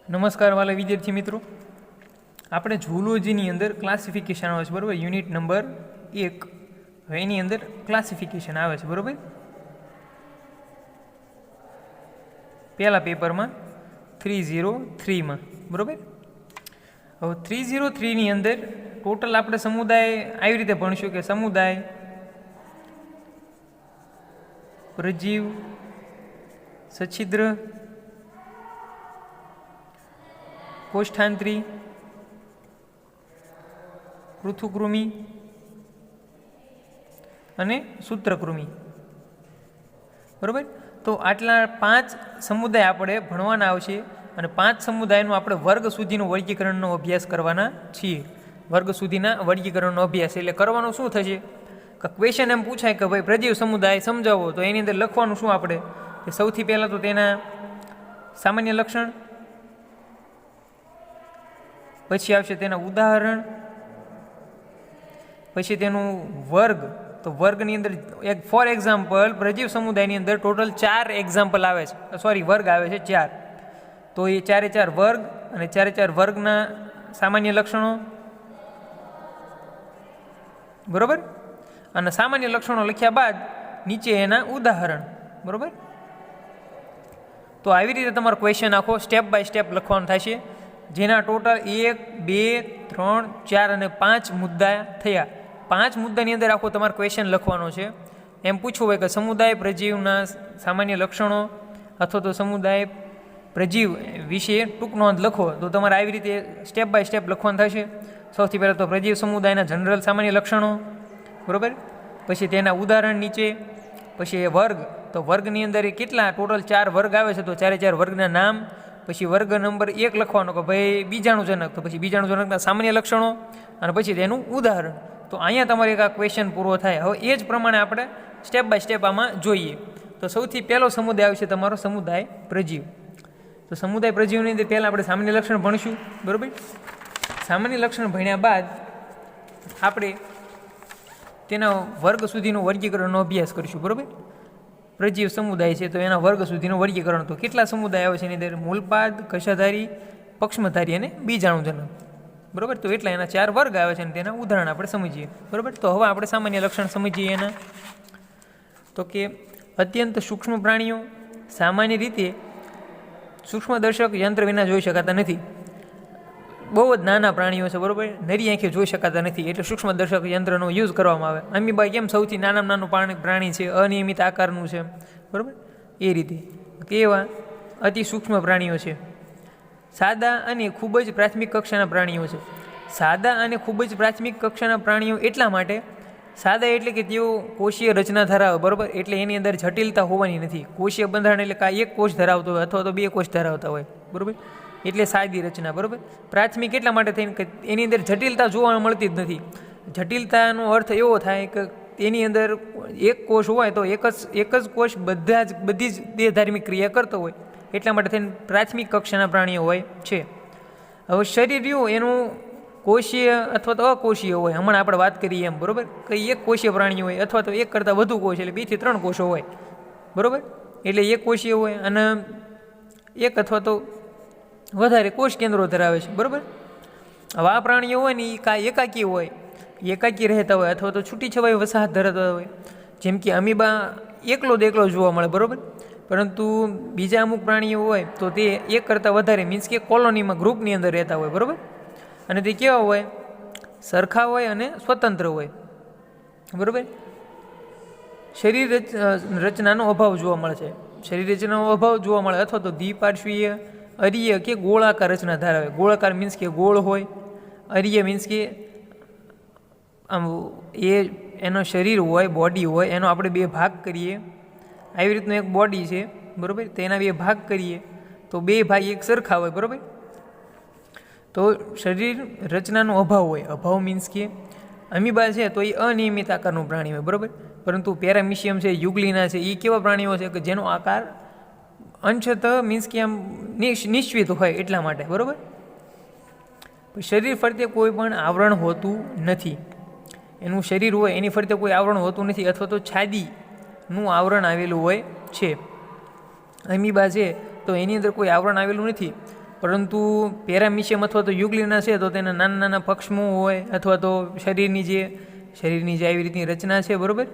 નમસ્કાર વાલા વિદ્યાર્થી મિત્રો, આપણે ઝૂલોજીની અંદર ક્લાસિફિકેશન આવે છે બરાબર. યુનિટ નંબર 1 હવે એની અંદર ક્લાસિફિકેશન આવે છે બરાબર. પહેલા પેપરમાં 303માં બરાબર. હવે 303ની અંદર ટોટલ આપણે સમુદાય આવી રીતે ભણશું કે સમુદાય, પ્રજીવ, સચ્છિદ્ર, કોષ્ઠાંત્રી, પૃથુકૃમિ અને સૂત્રકૃમિ બરાબર. તો આટલા 5 સમુદાય આપણે ભણવાના આવશે અને 5 સમુદાયનું આપણે વર્ગ સુધીનો વર્ગીકરણનો અભ્યાસ કરવાના છીએ. વર્ગ સુધીના વર્ગીકરણનો અભ્યાસ એટલે કરવાનું શું થશે કે ક્વેશ્ચન એમ પૂછાય કે ભાઈ પ્રજીવ સમુદાય સમજાવો, તો એની અંદર લખવાનું શું આપણે કે સૌથી પહેલાં તો તેના સામાન્ય લક્ષણ, પછી આવશે તેના ઉદાહરણ, પછી તેનું વર્ગ. તો વર્ગની અંદર એક ફોર એક્ઝામ્પલ પ્રજીવ સમુદાયની અંદર ટોટલ 4 એક્ઝામ્પલ આવે છે, વર્ગ આવે છે 4. તો એ 4 વર્ગ અને 4 વર્ગના સામાન્ય લક્ષણો બરાબર. અને સામાન્ય લક્ષણો લખ્યા બાદ નીચે એના ઉદાહરણ બરાબર. તો આવી રીતે તમારો ક્વેશ્ચન આખો સ્ટેપ બાય સ્ટેપ લખવાનું થશે, જેના ટોટલ 1, 2, 3, 4 અને 5 મુદ્દા થયા. 5 મુદ્દાની અંદર આખો તમારે ક્વેશ્ચન લખવાનો છે. એમ પૂછવું હોય કે સમુદાય પ્રજીવના સામાન્ય લક્ષણો અથવા તો સમુદાય પ્રજીવ વિશે ટૂંક નોંધ લખો, તો તમારે આવી રીતે સ્ટેપ બાય સ્ટેપ લખવાનું થશે. સૌથી પહેલાં તો પ્રજીવ સમુદાયના જનરલ સામાન્ય લક્ષણો બરાબર, પછી તેના ઉદાહરણ નીચે, પછી વર્ગ. તો વર્ગની અંદર કેટલા ટોટલ 4 વર્ગ આવે છે, તો 4 વર્ગના નામ, પછી વર્ગ નંબર 1 લખવાનો કે ભાઈ બીજાણુજનક, તો પછી બીજાણુજનકના સામાન્ય લક્ષણો અને પછી તેનું ઉદાહરણ. તો અહીંયા તમારે એક આ ક્વેશ્ચન પૂરો થાય. હવે એ જ પ્રમાણે આપણે સ્ટેપ બાય સ્ટેપ આમાં જોઈએ. તો સૌથી પહેલો સમુદાય આવશે તમારો સમુદાય પ્રજીવ. તો સમુદાય પ્રજીવની અંદર પહેલાં આપણે સામાન્ય લક્ષણ ભણીશું બરાબર. સામાન્ય લક્ષણ ભણ્યા બાદ આપણે તેના વર્ગ સુધીનો વર્ગીકરણનો અભ્યાસ કરીશું બરાબર. પ્રજીવ સમુદાય છે તો એના વર્ગ સુધીનું વર્ગીકરણ. તો કેટલા સમુદાય આવે છે એની અંદર? મૂલપાદ, કશાધારી, પક્ષમધારી અને બીજાણુજનક બરાબર. તો એટલા એના 4 વર્ગ આવે છે અને તેના ઉદાહરણ આપણે સમજીએ બરાબર. તો હવે આપણે સામાન્ય લક્ષણ સમજીએ એના. તો કે અત્યંત સૂક્ષ્મ પ્રાણીઓ સામાન્ય રીતે સૂક્ષ્મદર્શક યંત્ર વિના જોઈ શકાતા નથી. બહુ જ નાના પ્રાણીઓ છે બરાબર, નરી આંખે જોઈ શકાતા નથી, એટલે સૂક્ષ્મદર્શક યંત્રનો યુઝ કરવામાં આવે. અમીબા કેમ સૌથી નાનામાં નાનું પ્રાણી છે, અનિયમિત આકારનું છે બરાબર, એ રીતે કેવા અતિ સૂક્ષ્મ પ્રાણીઓ છે. સાદા અને ખૂબ જ પ્રાથમિક કક્ષાના પ્રાણીઓ છે. સાદા અને ખૂબ જ પ્રાથમિક કક્ષાના પ્રાણીઓ એટલા માટે સાદા એટલે કે તેઓ કોષીય રચના ધરાવે બરાબર, એટલે એની અંદર જટિલતા હોવાની નથી. કોષીય બંધારણ એટલે કાં એક કોષ ધરાવતો હોય અથવા તો 2 કોષ ધરાવતા હોય બરાબર, એટલે સાદી રચના બરાબર. પ્રાથમિક એટલા માટે થઈને કે એની અંદર જટિલતા જોવા મળતી જ નથી. જટિલતાનો અર્થ એવો થાય કે એની અંદર એક કોષ હોય તો એક જ કોષ બધી જ દેહધાર્મિક ક્રિયા કરતો હોય, એટલા માટે થઈને પ્રાથમિક કક્ષાના પ્રાણીઓ હોય છે. હવે શરીર રહ્યું એનું કોષીય અથવા તો અકોષીય હોય. હમણાં આપણે વાત કરીએ એમ બરાબર, કે એક કોષીય પ્રાણીઓ હોય અથવા તો એક કરતાં વધુ કોષ, એટલે 2 થી 3 કોષો હોય બરાબર, એટલે એક કોષીય હોય અને એક અથવા તો વધારે કોષ કેન્દ્રો ધરાવે છે બરાબર. હવે આ પ્રાણીઓ હોય ને એ કાંઈ એકાકી હોય, એકાકી રહેતા હોય અથવા તો છૂટી છવાઈ વસાહત ધરાવતા હોય. જેમ કે અમીબા એકલો જોવા મળે બરાબર, પરંતુ બીજા અમુક પ્રાણીઓ હોય તો તે એક કરતાં વધારે મીન્સ કે કોલોનીમાં ગ્રુપની અંદર રહેતા હોય બરાબર. અને તે કેવા હોય? સરખા હોય અને સ્વતંત્ર હોય બરાબર. શરીર રચનાનો અભાવ જોવા મળે છે. શરીર રચનાનો અભાવ જોવા મળે અથવા તો દ્વિપાર્શ્વીય, અરીય કે ગોળાકાર રચના ધરાવે. ગોળાકાર મીન્સ કે ગોળ હોય, અરીય મીન્સ કે આમ એનો શરીર હોય, બોડી હોય, એનો આપણે 2 ભાગ કરીએ. આવી રીતનું એક બોડી છે બરાબર, તેના 2 ભાગ કરીએ તો 2 ભાગ એક સરખા હોય બરાબર. તો શરીર રચનાનો અભાવ હોય. અભાવ મીન્સ કે અમીબા છે તો એ અનિયમિત આકારનું પ્રાણી હોય બરાબર, પરંતુ પેરામિશિયમ છે, યુગ્લિના છે, એ કેવા પ્રાણીઓ છે કે જેનો આકાર અંશત મીન્સ કે આમ નિશ્ચિત હોય એટલા માટે બરાબર. શરીર ફરતે કોઈ પણ આવરણ હોતું નથી. એનું શરીર હોય એની ફરતે કોઈ આવરણ હોતું નથી અથવા તો છાદીનું આવરણ આવેલું હોય છે. અમીબા છે તો એની અંદર કોઈ આવરણ આવેલું નથી. પરંતુ પેરામિશિયમ અથવા તો યુગ્લિના છે તો તેના નાના નાના પક્ષમો હોય અથવા તો શરીરની જે આવી રીતની રચના છે, બરાબર,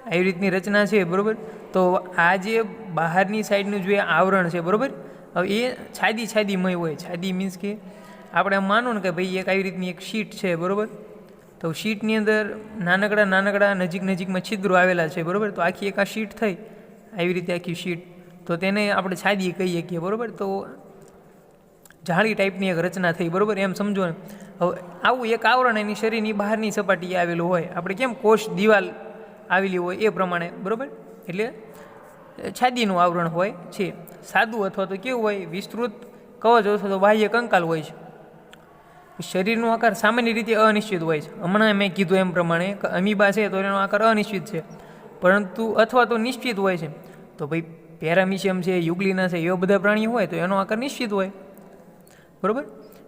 આવી રીતની રચના છે, બરાબર. તો આ જે બહારની સાઈડનું જે આવરણ છે, બરાબર, હવે એ છાદીમય હોય. છાદી મીન્સ કે આપણે આમ માનો ને કે ભાઈ એક આવી રીતની એક શીટ છે, બરાબર. તો શીટની અંદર નાનકડા નજીકમાં છિદ્રો આવેલા છે, બરાબર. તો આખી એક આ શીટ થઈ આવી રીતે આખી શીટ, તો તેને આપણે છાદી કહીએ છીએ, બરાબર. તો જાળી ટાઈપની એક રચના થઈ, બરાબર, એમ સમજો ને. હવે આવું એક આવરણ એની શરીરની બહારની સપાટીએ આવેલું હોય. આપણે કેમ કોષ દિવાલ આવેલી હોય એ પ્રમાણે, બરાબર. એટલે છાદીનું આવરણ હોય છે. સાદું અથવા તો કેવું હોય, વિસ્તૃત કવચ અથવા તો બાહ્ય કંકાલ હોય છે. શરીરનો આકાર સામાન્ય રીતે અનિશ્ચિત હોય છે. હમણાં મેં કીધું એમ પ્રમાણે કે અમીબા છે તો એનો આકાર અનિશ્ચિત છે, પરંતુ અથવા તો નિશ્ચિત હોય છે. તો ભાઈ પેરામિશિયમ છે, યુગ્લિના છે, એવા બધા પ્રાણીઓ હોય તો એનો આકાર નિશ્ચિત હોય, બરાબર.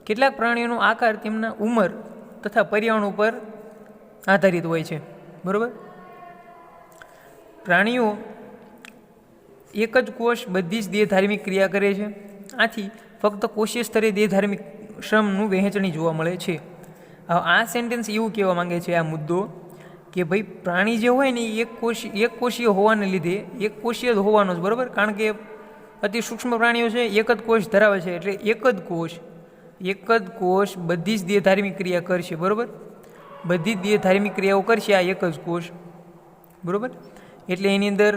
કેટલાક પ્રાણીઓનો આકાર તેમના ઉંમર તથા પર્યાવરણ ઉપર આધારિત હોય છે, બરાબર. પ્રાણીઓ એક જ કોષ બધી જ દેહધાર્મિક ક્રિયા કરે છે. આથી ફક્ત કોષીય સ્તરે દેહધાર્મિક શ્રમનું વહેંચણી જોવા મળે છે. હવે આ સેન્ટેન્સ એવું કહેવા માંગે છે, આ મુદ્દો, કે ભાઈ પ્રાણી જે હોય ને એક કોષીય હોવાને લીધે એક કોષીય જ હોવાનો જ, બરાબર. કારણ કે અતિ સૂક્ષ્મ પ્રાણીઓ છે, એક જ કોષ ધરાવે છે, એટલે એક જ કોષ બધી જ દેહધાર્મિક ક્રિયા કરશે, બરાબર. બધી જ દેહધાર્મિક ક્રિયાઓ કરશે આ એક જ કોષ, બરાબર. એટલે એની અંદર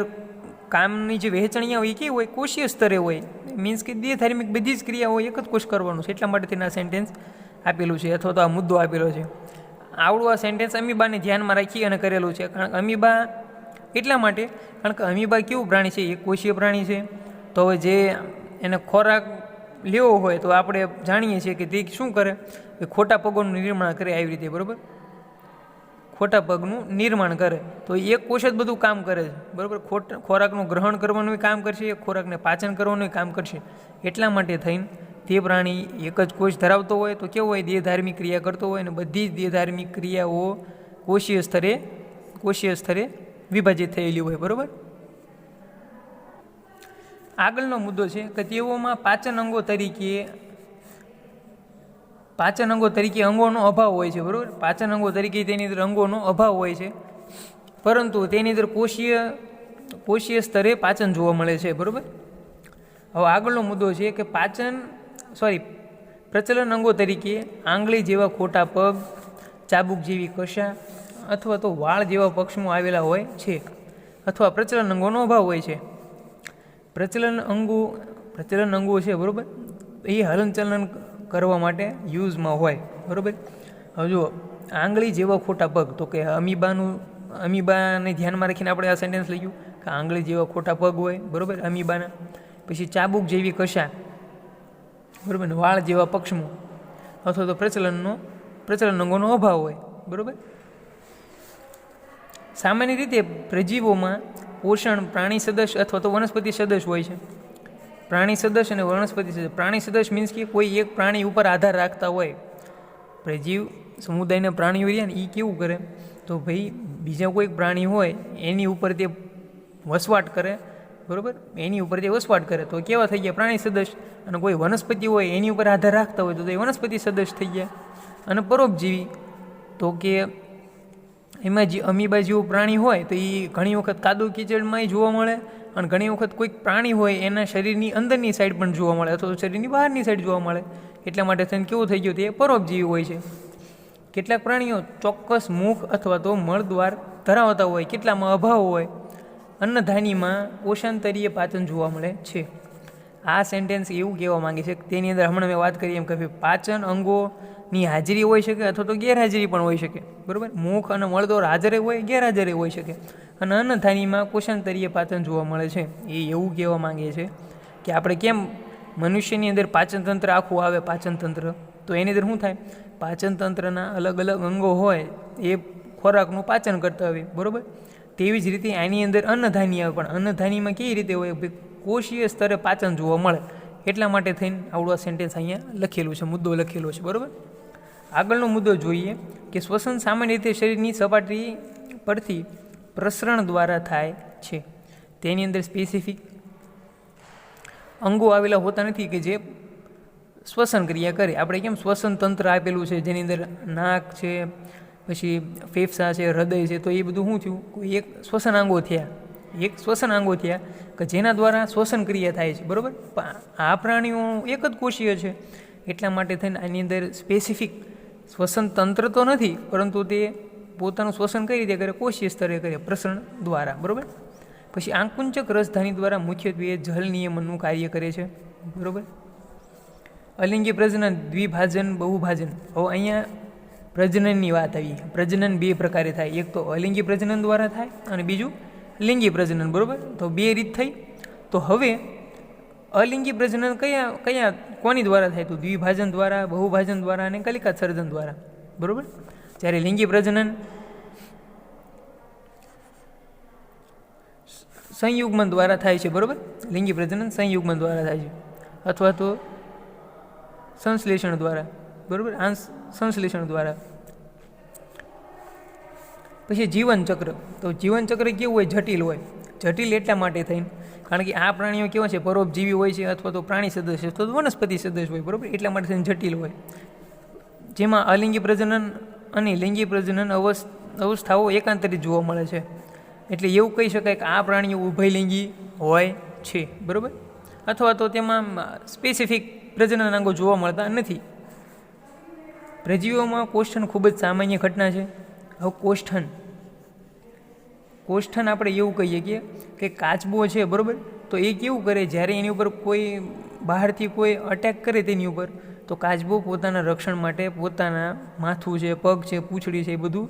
કામની જે વહેંચણી હોય એ કેવી હોય, કોષીય સ્તરે હોય. મીન્સ કે દેહધાર્મિક બધી જ ક્રિયાઓ એક જ કોષ કરવાનું છે. એટલા માટે તેના સેન્ટેન્સ આપેલું છે અથવા તો આ મુદ્દો આપેલો છે. આવડું આ સેન્ટેન્સ અમીબાને ધ્યાનમાં રાખી અને કરેલું છે. કારણ કે અમીબા એટલા માટે, કારણ કે અમીબા કેવું પ્રાણી છે, એક કોષીય પ્રાણી છે. તો હવે જે એને ખોરાક લેવો હોય તો આપણે જાણીએ છીએ કે તે શું કરે, એ ખોટા પગોનું નિર્માણ કરે આવી રીતે, બરાબર. ખોટા પગનું નિર્માણ કરે તો એક કોષ જ બધું કામ કરે છે, બરાબર. ખોરાકનું ગ્રહણ કરવાનું કામ કરશે, ખોરાકને પાચન કરવાનું કામ કરશે. એટલા માટે થઈને તે પ્રાણી એક જ કોષ ધરાવતો હોય તો કેવું હોય, દેહધાર્મિક ક્રિયા કરતો હોય, અને બધી જ દેહધાર્મિક ક્રિયાઓ કોષીય સ્તરે વિભાજિત થયેલી હોય, બરાબર. આગળનો મુદ્દો છે કે તેઓમાં પાચન અંગો તરીકે અંગોનો અભાવ હોય છે, બરાબર. પાચન અંગો તરીકે તેની અંદર અંગોનો અભાવ હોય છે, પરંતુ તેની અંદર કોષીય સ્તરે પાચન જોવા મળે છે, બરાબર. હવે આગળનો મુદ્દો છે કે પ્રચલન અંગો તરીકે આંગળી જેવા ખોટા પગ, ચાબુક જેવી કશા અથવા તો વાળ જેવા પક્ષમાં આવેલા હોય છે, અથવા પ્રચલન અંગોનો અભાવ હોય છે. પ્રચલન અંગો છે, બરાબર, એ હલનચલન કરવા માટે યુઝમાં હોય, બરાબર. હવે જુઓ, આંગળી જેવા ખોટા પગ, તો કે અમીબાને ધ્યાનમાં રાખીને આપણે આ સેન્ટેન્સ લખ્યું કે આંગળી જેવા ખોટા પગ હોય, બરાબર, અમીબાના. પછી ચાબુક જેવી કશા, બરાબર, વાળ જેવા પક્ષમો અથવા તો પ્રચલન અંગોનો અભાવ હોય, બરાબર. સામાન્ય રીતે પ્રજીવોમાં પોષણ પ્રાણી સદસ્ય અથવા તો વનસ્પતિ સદસ્ય હોય છે. પ્રાણી સદસ્ય અને વનસ્પતિ સદસ્ય. પ્રાણી સદસ્ય મીન્સ કે કોઈ એક પ્રાણી ઉપર આધાર રાખતા હોય. પ્રજીવ સમુદાયના પ્રાણીઓ રહ્યા ને એ કેવું કરે, તો ભાઈ બીજા કોઈક પ્રાણી હોય એની ઉપર તે વસવાટ કરે, બરાબર. એની ઉપર તે વસવાટ કરે તો કેવા થઈ ગયા, પ્રાણી સદસ્ય. અને કોઈ વનસ્પતિ હોય એની ઉપર આધાર રાખતા હોય તો એ વનસ્પતિ સદસ્ય થઈ ગયા. અને પરોપજીવી, તો કે એમાં જે અમીબા જેવું પ્રાણી હોય તો એ ઘણી વખત કાદવ કીચડમાંય જોવા મળે, અને ઘણી વખત કોઈક પ્રાણી હોય એના શરીરની અંદરની સાઈડ પણ જોવા મળે અથવા તો શરીરની બહારની સાઈડ જોવા મળે. એટલા માટે થઈને કેવું થઈ ગયું, તે પરોપજીવી હોય છે. કેટલાક પ્રાણીઓ ચોક્કસ મુખ અથવા તો મળદ્વાર ધરાવતા હોય, કેટલામાં અભાવ હોય. અન્નધાનીમાં કોષાંતરીય પાચન જોવા મળે છે. આ સેન્ટેન્સ એવું કહેવા માંગે છે કે તેની અંદર હમણાં મેં વાત કરી એમ કે પાચન અંગોની હાજરી હોઈ શકે અથવા તો ગેરહાજરી પણ હોઈ શકે, બરાબર. મુખ અને મળદ્વાર હાજરે હોય, ગેરહાજરે હોઈ શકે. અને અન્નધાનીમાં કોષાંતરીય પાચન જોવા મળે છે. એ એવું કહેવા માંગે છે કે આપણે કેમ મનુષ્યની અંદર પાચનતંત્ર આખું આવે, પાચનતંત્ર, તો એની અંદર શું થાય, પાચનતંત્રના અલગ અલગ અંગો હોય એ ખોરાકનું પાચન કરતા હોય, બરાબર. તેવી જ રીતે આની અંદર અન્નધાની આવે, પણ અન્નધાનીમાં કેવી રીતે હોય, કોષીય સ્તરે પાચન જોવા મળે. એટલા માટે થઈને આવડું આ સેન્ટેન્સ અહીંયા લખેલું છે, મુદ્દો લખેલો છે, બરાબર. આગળનો મુદ્દો જોઈએ કે શ્વસન સામાન્ય રીતે શરીરની સપાટી પરથી પ્રસરણ દ્વારા થાય છે. તેની અંદર સ્પેસિફિક અંગો આવેલા હોતા નથી કે જે શ્વસન ક્રિયા કરે. આપણે કેમ શ્વસન તંત્ર આપેલું છે, જેની અંદર નાક છે, પછી ફેફસા છે, હૃદય છે, તો એ બધું શું થયું, કોઈ એક શ્વસન અંગો થયા કે જેના દ્વારા શ્વસન ક્રિયા થાય છે, બરાબર. આ પ્રાણીઓ એક જ કોષીય છે, એટલા માટે થઈને આની અંદર સ્પેસિફિક શ્વસન તંત્ર તો નથી, પરંતુ તે પોતાનું શ્વસન કઈ રીતે કરે, કોષીય સ્તરે કરે, પ્રસરણ દ્વારા, બરાબર. પછી આંકુંચક રસધાની દ્વારા મુખ્યત્વે જલ નિયમનનું કાર્ય કરે છે, બરાબર. અલિંગી પ્રજનન, દ્વિભાજન, બહુભાજન. હવે અહીંયા પ્રજનનની વાત આવી. પ્રજનન બે પ્રકારે થાય, એક તો અલિંગી પ્રજનન દ્વારા થાય અને બીજું લિંગી પ્રજનન, બરાબર. તો બે રીત થઈ. તો હવે અલિંગી પ્રજનન કયા કોની દ્વારા થાય, તો દ્વિભાજન દ્વારા, બહુભાજન દ્વારા અને કલિકા સર્જન દ્વારા, બરાબર. જ્યારે લિંગી પ્રજનન સંયુગ્મન દ્વારા થાય છે, બરાબર. લિંગી પ્રજનન સંયુગ્મન દ્વારા થાય છે, અથવા તો સંશ્લેષણ દ્વારા, બરાબર, સંશ્લેષણ દ્વારા. પછી જીવનચક્ર. તો જીવનચક્ર કેવું હોય, જટિલ હોય. જટિલ એટલા માટે થઈને કારણ કે આ પ્રાણીઓ કેવા છે, પરોપજીવી હોય છે, અથવા તો પ્રાણી સદસ્ય, અથવા તો વનસ્પતિ સદસ્ય હોય, બરાબર. એટલા માટે થઈને જટિલ હોય, જેમાં અલિંગી પ્રજનન અને લિંગી પ્રજનન અવસ્થાઓ એકાંતરિત જોવા મળે છે. એટલે એવું કહી શકાય કે આ પ્રાણીઓ ઉભયલિંગી હોય છે, બરાબર. અથવા તો તેમાં સ્પેસિફિક પ્રજનન અંગો જોવા મળતા નથી. પ્રજીવીઓમાં કોષ્ઠન ખૂબ જ સામાન્ય ઘટના છે. હવે કોષ્ઠન આપણે એવું કહીએ કે કાચબો છે, બરાબર. તો એ કેવું કરે, જ્યારે એની ઉપર કોઈ બહારથી કોઈ અટેક કરે તેની ઉપર, તો કાચબો પોતાના રક્ષણ માટે પોતાના માથું છે, પગ છે, પૂંછડી છે, એ બધું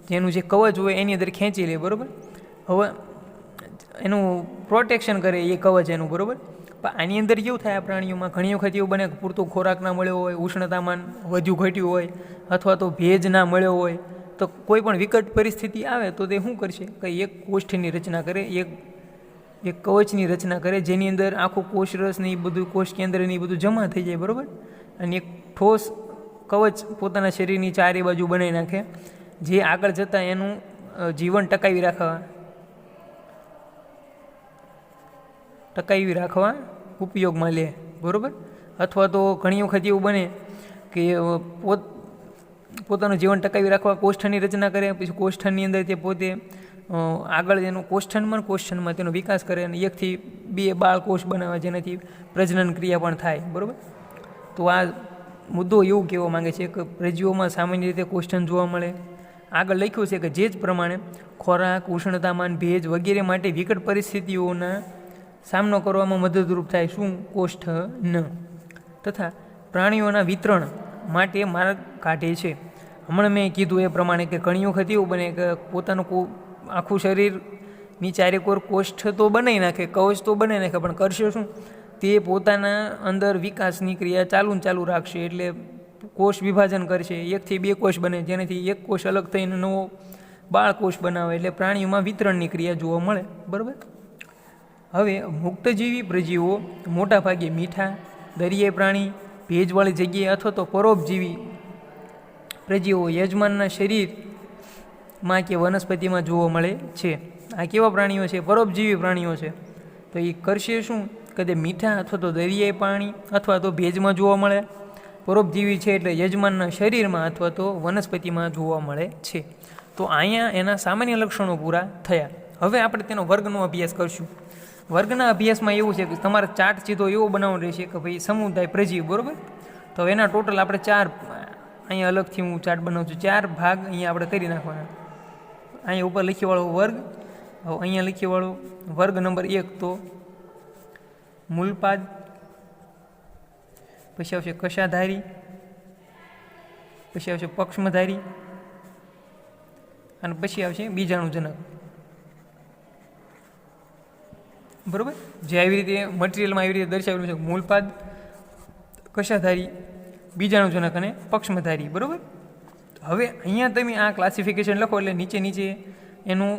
જેનું જે કવચ હોય એની અંદર ખેંચી લે, બરાબર. હવે એનું પ્રોટેક્શન કરે એ કવચ એનું, બરાબર. પણ આની અંદર કેવું થાય, આ પ્રાણીઓમાં ઘણી વખત એવું બને કે પૂરતો ખોરાક ના મળ્યો હોય, ઉષ્ણતામાન વધ્યું ઘટ્યું હોય, અથવા તો ભેજ ના મળ્યો હોય, તો કોઈ પણ વિકટ પરિસ્થિતિ આવે તો તે શું કરશે કે એક કોષ્ઠની રચના કરે, એક કવચની રચના કરે, જેની અંદર આખું કોષરસ ને એ બધું, કોષ કેન્દ્ર ને એ બધું જમા થઈ જાય, બરાબર. અને એક ઠોસ કવચ પોતાના શરીરની ચારે બાજુ બનાવી નાખે, જે આગળ જતાં એનું જીવન ટકાવી રાખવા ઉપયોગમાં લે, બરાબર. અથવા તો ઘણી વખત એવું બને કે પોતાનું જીવન ટકાવી રાખવા કોષ્ઠની રચના કરે, પછી કોષ્ઠની અંદર તે પોતે આગળ એનું કોષ્ઠનમાં તેનો વિકાસ કરે અને 1 થી 2 બાળકોષ બનાવે, જેનાથી પ્રજનન ક્રિયા પણ થાય, બરાબર. તો આ મુદ્દો એવું કહેવા માંગે છે કે પ્રજીવોમાં સામાન્ય રીતે કોષ્ઠન જોવા મળે. આગળ લખ્યું છે કે જે જ પ્રમાણે ખોરાક, ઉષ્ણતામાન, ભેજ વગેરે માટે વિકટ પરિસ્થિતિઓના સામનો કરવામાં મદદરૂપ થાય શું, કોષ્ઠન. તથા પ્રાણીઓના વિતરણ માટે માર્ગ કાઢે છે. હમણાં મેં કીધું એ પ્રમાણે કે ઘણી વખત એવું બને કે પોતાનું આખું શરીરની ચારેકોર કોષ્ઠ તો બનાવી નાખે, કવચ તો બનાવી નાખે, પણ કરશે શું, તે પોતાના અંદર વિકાસની ક્રિયા ચાલુ રાખશે. એટલે કોષ વિભાજન કરશે, 1 થી 2 કોષ બને, જેનાથી એક કોષ અલગ થઈને નવો બાળકોષ બનાવે. એટલે પ્રાણીઓમાં વિતરણની ક્રિયા જોવા મળે, બરાબર. હવે મુક્તજીવી પ્રજીવો મોટાભાગે મીઠા, દરિયાઈ પ્રાણી, ભેજવાળી જગ્યાએ અથવા તો પરોપજીવી પ્રજીવો યજમાનના શરીરમાં કે વનસ્પતિમાં જોવા મળે છે. આ કેવા પ્રાણીઓ છે, પરોપજીવી પ્રાણીઓ છે. તો એ કરશે શું, કદે મીઠા અથવા તો દરિયાઈ પાણી અથવા તો ભેજમાં જોવા મળે. પરોપજીવી છે એટલે યજમાનના શરીરમાં અથવા તો વનસ્પતિમાં જોવા મળે છે. તો અહીંયા એના સામાન્ય લક્ષણો પૂરા થયા. હવે આપણે તેનો વર્ગનો અભ્યાસ કરશું. વર્ગના અભ્યાસમાં એવું છે કે તમારે ચાર્ટ સીધો એવો બનાવવાનો રહેશે કે ભાઈ સમુદાય પ્રજીવ, બરાબર. તો એના ટોટલ આપણે 4, અહીંયા અલગથી હું ચાર્ટ બનાવું છું, 4 ભાગ અહીંયા આપણે કરી નાખવાના. અહીંયા ઉપર લખીવાળો વર્ગ, અહીંયા લખીવાળો વર્ગ નંબર 1 તો મૂલપાદ, પછી આવશે કશાધારી, પછી આવશે પક્ષમધારી અને પછી આવશે બીજાણુજનક, બરાબર. જે આવી રીતે મટીરિયલમાં આવી રીતે દર્શાવેલું છે, મૂલપાદ, કશાધારી, બીજાણુજનક અને પક્ષમધારી, બરાબર. હવે અહીંયા તમે આ ક્લાસિફિકેશન લખો એટલે નીચે એનું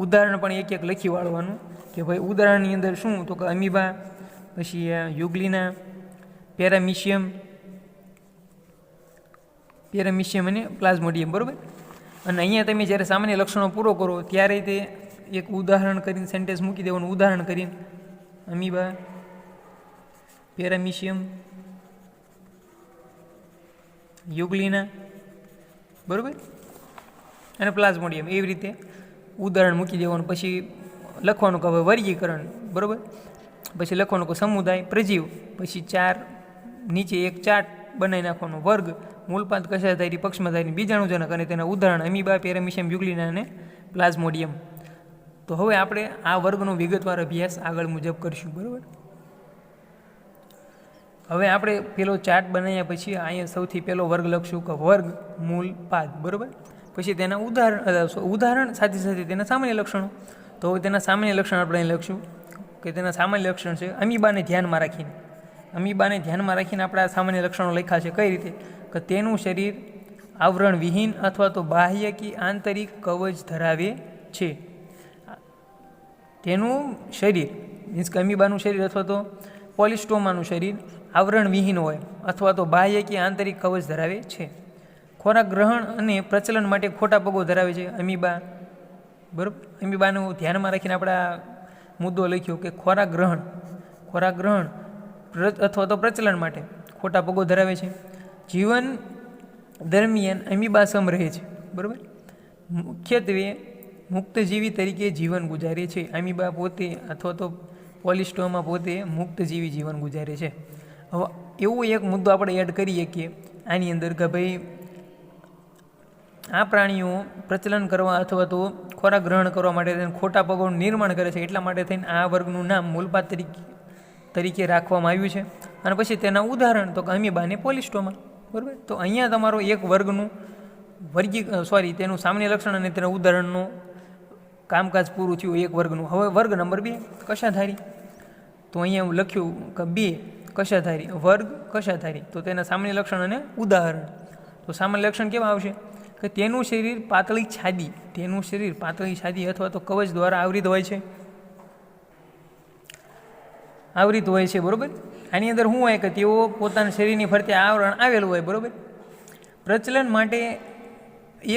ઉદાહરણ પણ એક લખી વાળવાનું કે ભાઈ ઉદાહરણની અંદર શું, તો કે અમીબા, પછી યુગ્લિના, પેરામિશિયમ અને પ્લાઝ્મોડિયમ, બરાબર. અને અહીંયા તમે જ્યારે સામાન્ય લક્ષણો પૂરો કરો ત્યારે તે એક ઉદાહરણ કરીને સેન્ટેન્સ મૂકી દેવાનું. ઉદાહરણ કરીને અમીબા, પેરામિશિયમ, યુગ્લિના, બરાબર, અને પ્લાઝ્મોડિયમ. એવી રીતે ઉદાહરણ મૂકી દેવાનું. પછી લખવાનું કે હવે વર્ગીકરણ, બરાબર. પછી લખવાનું કે સમુદાય, પ્રજીવ. પછી 4 નીચે એક ચાર્ટ બનાવી નાખવાનો. વર્ગ, મૂળપાત, કશાધારી, પક્ષમધારી, બીજાણુજનક અને તેના ઉદાહરણ અમીબા, પેરામિશિયમ, યુગ્લિના અને પ્લાઝ્મોડિયમ. તો હવે આપણે આ વર્ગનો વિગતવાર અભ્યાસ આગળ મુજબ કરીશું, બરાબર. હવે આપણે પેલો ચાર્ટ બનાવ્યા પછી અહીંયા સૌથી પહેલો વર્ગ લખશું કે વર્ગ મૂળપાત, બરાબર. પછી તેના ઉદાહરણ સાથે સાથે તેના સામાન્ય લક્ષણો. તો હવે તેના સામાન્ય લક્ષણ આપણે અહીં લખશું કે તેના સામાન્ય લક્ષણ છે અમીબાને ધ્યાનમાં રાખીને. અમીબાને ધ્યાનમાં રાખીને આપણે આ સામાન્ય લક્ષણો લખ્યા છે. કઈ રીતે? કે તેનું શરીર આવરણ વિહીન અથવા તો બાહ્ય કે આંતરિક કવચ ધરાવે છે. તેનું શરીર મીન્સ કે અમીબાનું શરીર અથવા તો પોલિસ્ટોમાનું શરીર આવરણ વિહીન હોય અથવા તો બાહ્ય કે આંતરિક કવચ ધરાવે છે. ખોરાક ગ્રહણ અને પ્રચલન માટે ખોટા પગો ધરાવે છે અમીબા, બરાબર. અમીબાનું ધ્યાનમાં રાખીને આપણે આ મુદ્દો લખ્યો કે ખોરાક ગ્રહણ અથવા તો પ્રચલન માટે ખોટા પગો ધરાવે છે. જીવન દરમિયાન અમીબા સમ રહે છે, બરાબર. મુખ્યત્વે મુક્તજીવી તરીકે જીવન ગુજારે છે. અમીબા પોતે અથવા તો પોલિસ્ટોમા પોતે મુક્તજીવી જીવન ગુજારે છે. હવે એવો એક મુદ્દો આપણે એડ કરીએ કે આની અંદર કે ભાઈ આ પ્રાણીઓ પ્રચલન કરવા અથવા તો ખોરાક ગ્રહણ કરવા માટે થઈને ખોટા પગોનું નિર્માણ કરે છે. એટલા માટે થઈને આ વર્ગનું નામ મૂળપાત તરીકે રાખવામાં આવ્યું છે. અને પછી તેના ઉદાહરણ તો કે અમીબા અને પોલિસ્ટોમા, બરાબર. તો અહીંયા તમારો એક વર્ગનું તેનું સામાન્ય લક્ષણ અને તેના ઉદાહરણનું કામકાજ પૂરું થયું એક વર્ગનું. હવે વર્ગ નંબર 2 કશાધારી. તો અહીંયા હું લખ્યું કે 2 કશાધારી, વર્ગ કશાધારી. તો તેના સામાન્ય લક્ષણ અને ઉદાહરણ. તો સામાન્ય લક્ષણ કેવા આવશે કે તેનું શરીર પાતળી છાદી અથવા તો કવચ દ્વારા આવૃત હોય છે, બરાબર. આની અંદર શું હોય કે તેઓ પોતાના શરીરની ફરતે આવરણ આવેલું હોય, બરાબર. પ્રચલન માટે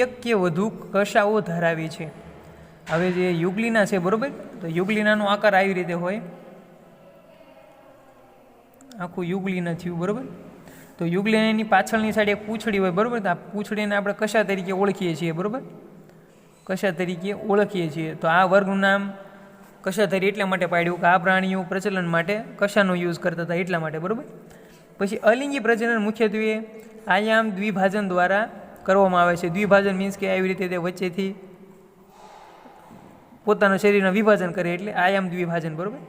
એક કે વધુ કશાઓ ધરાવે છે. હવે જે યુગ્લિના છે, બરાબર. તો યુગ્લિનાનો આકાર આવી રીતે હોય, આખું યુગ્લિના થયું, બરાબર. તો યુગ્લિનાની પાછળની સાઈડ એક પૂંછડી હોય, બરાબર. તો આ પૂંછડીને આપણે કશા તરીકે ઓળખીએ છીએ, બરાબર. તો આ વર્ગનું નામ કશાધારી એટલા માટે પાડ્યું કે આ પ્રાણીઓ પ્રચલન માટે કશાનો યુઝ કરતા હતા એટલા માટે, બરાબર. પછી અલિંગી પ્રજનન મુખ્યત્વે આયામ દ્વિભાજન દ્વારા કરવામાં આવે છે. દ્વિભાજન મીન્સ કે આવી રીતે તે વચ્ચેથી પોતાના શરીરના વિભાજન કરે એટલે આયામ દ્વિભાજન, બરાબર.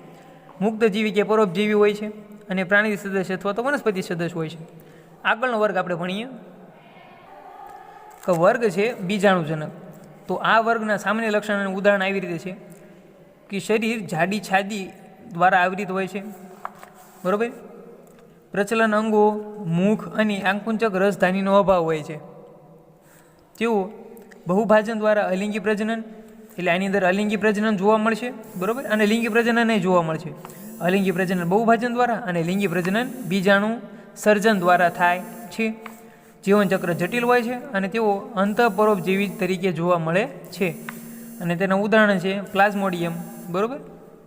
મુક્તજીવી કે પરોપજીવી હોય છે અને પ્રાણી સદસ્ય અથવા તો વનસ્પતિ સદસ્ય હોય છે. આગળનો વર્ગ આપણે ભણીએ કે વર્ગ છે બીજાણુજનક. તો આ વર્ગના સામાન્ય લક્ષણ અને ઉદાહરણ આવી રીતે છે કે શરીર જાડી છાદી દ્વારા આવૃત હોય છે, બરાબર. પ્રચલન અંગો, મુખ અને આંકુંચક રસધાનીનો અભાવ હોય છે. તેઓ બહુભાજન દ્વારા અલિંગી પ્રજનન, એટલે આની અંદર અલિંગી પ્રજનન જોવા મળશે, બરાબર. અને લિંગી પ્રજનન જોવા મળશે. અલિંગી પ્રજનન બહુભાજન દ્વારા અને લિંગી પ્રજનન બીજાણુ સર્જન દ્વારા થાય છે. જીવનચક્ર જટિલ હોય છે અને તેઓ અંતઃપરોપજીવી તરીકે જોવા મળે છે. અને તેના ઉદાહરણ છે પ્લાઝ્મોડિયમ, બરાબર.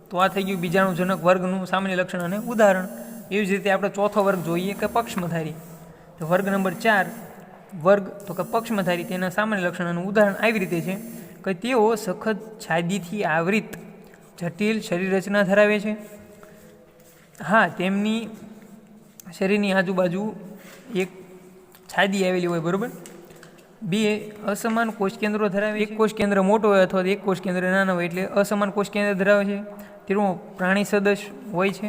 તો આ થઈ ગયું બીજાણુજનક વર્ગનું સામાન્ય લક્ષણ અને ઉદાહરણ. એવી જ રીતે આપણે ચોથો વર્ગ જોઈએ કે પક્ષમધારી. તો વર્ગ નંબર 4 વર્ગ તો કે પક્ષમધારી. તેના સામાન્ય લક્ષણ અને ઉદાહરણ આવી રીતે છે કે તેઓ સખત છાદીથી આવૃત જટિલ શરીર રચના ધરાવે છે. હા, તેમની શરીરની આજુબાજુ એક છાદી આવેલી હોય, બરાબર. 2 અસમાન કોષ કેન્દ્રો ધરાવે. એક કોષ કેન્દ્ર મોટો હોય અથવા એક કોષ કેન્દ્ર નાનો હોય એટલે અસમાન કોષ કેન્દ્ર ધરાવે છે. તેનું પ્રાણી સદસ્ય હોય છે.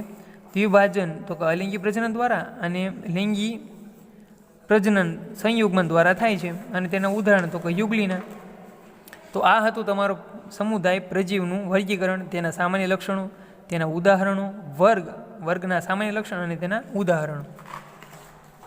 દ્વિભાજન તો કે અલિંગી પ્રજનન દ્વારા અને લિંગી પ્રજનન સંયુગ્મન દ્વારા થાય છે. અને તેના ઉદાહરણ તો કે યુગ્લિના. તો આ હતું તમારો સમુદાય પ્રજીવનું વર્ગીકરણ, તેના સામાન્ય લક્ષણો, તેના ઉદાહરણો, વર્ગના સામાન્ય લક્ષણ અને તેના ઉદાહરણો.